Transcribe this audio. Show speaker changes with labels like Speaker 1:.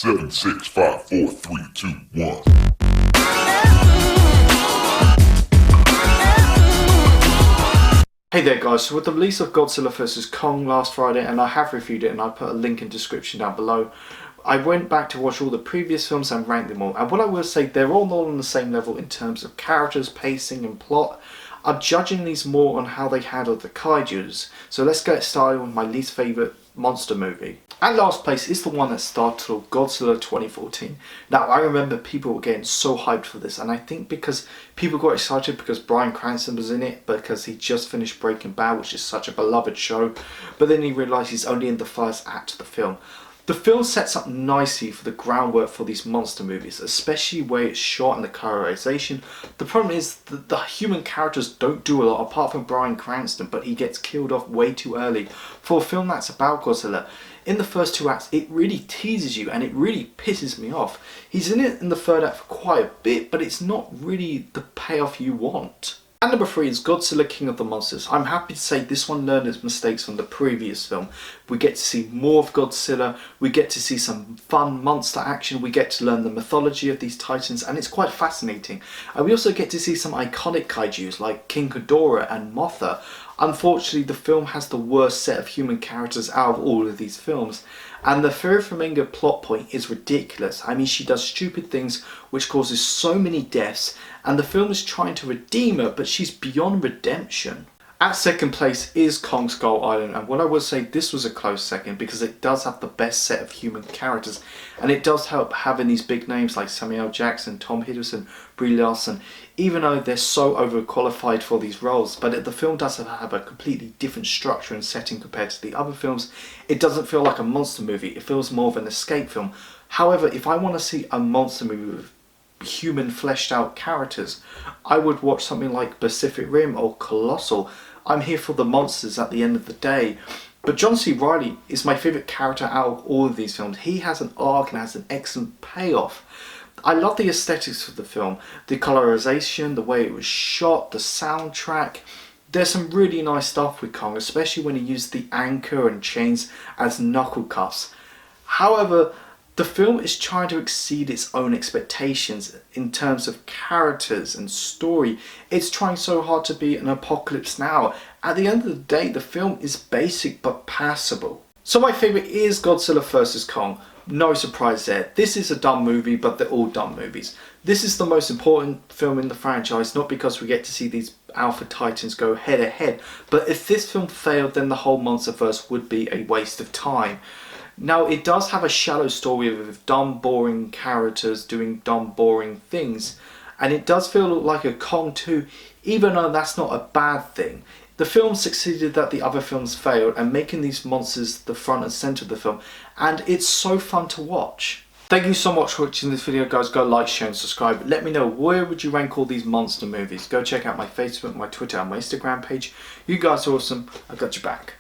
Speaker 1: Seven, six, five, four, three, two, one.
Speaker 2: Hey there guys, so with the release of Godzilla Vs Kong last Friday, and I have reviewed it and I put a link in the description down below, I went back to watch all the previous films and rank them all, and what I will say, they're all not on the same level in terms of characters, pacing and plot. I'm judging these more on how they handle the kaijus, so let's get started with my least favourite monster movie. At last place is the one that started Godzilla 2014. Now I remember people were getting so hyped for this, and I think because people got excited because Bryan Cranston was in it, because he just finished Breaking Bad, which is such a beloved show, but then he realised he's only in the first act of the film. The film sets up nicely for the groundwork for these monster movies, especially where it's shot and the colorization. The problem is that the human characters don't do a lot apart from Bryan Cranston, but he gets killed off way too early for a film that's about Godzilla. In the first two acts, it really teases you and it really pisses me off. He's in it in the third act for quite a bit, but it's not really the payoff you want. And number 3 is Godzilla King of the Monsters. I'm happy to say this one learned its mistakes from the previous film. We get to see more of Godzilla, we get to see some fun monster action, we get to learn the mythology of these titans, and it's quite fascinating. And we also get to see some iconic kaijus like King Ghidorah and Mothra. Unfortunately, the film has the worst set of human characters out of all of these films. And the Fairy Flamingo plot point is ridiculous. I mean, she does stupid things which causes so many deaths, and the film is trying to redeem her, but she's beyond redemption. At second place is Kong Skull Island, and what I will say, this was a close second because it does have the best set of human characters, and it does help having these big names like Samuel L. Jackson, Tom Hiddleston, Brie Larson, even though they're so overqualified for these roles. But the film does have a completely different structure and setting compared to the other films. It doesn't feel like a monster movie, it feels more of an escape film. However, if I want to see a monster movie with human fleshed out characters, I would watch something like Pacific Rim or Colossal. I'm here for the monsters at the end of the day. But John C. Reilly is my favourite character out of all of these films. He has an arc and has an excellent payoff. I love the aesthetics of the film, the colorization, the way it was shot, the soundtrack. There's some really nice stuff with Kong, especially when he used the anchor and chains as knuckle cuffs. However, the film is trying to exceed its own expectations in terms of characters and story. It's trying so hard to be an Apocalypse Now. At the end of the day, the film is basic but passable. So my favourite is Godzilla vs Kong. No surprise there. This is a dumb movie, but they're all dumb movies. This is the most important film in the franchise, not because we get to see these alpha titans go head to head, but if this film failed, then the whole MonsterVerse would be a waste of time. Now, it does have a shallow story with dumb, boring characters doing dumb, boring things. And it does feel like a Kong 2, even though that's not a bad thing. The film succeeded that the other films failed, and making these monsters the front and centre of the film. And it's so fun to watch. Thank you so much for watching this video, guys. Go like, share and subscribe. Let me know, where would you rank all these monster movies? Go check out my Facebook, my Twitter and my Instagram page. You guys are awesome. I got your back.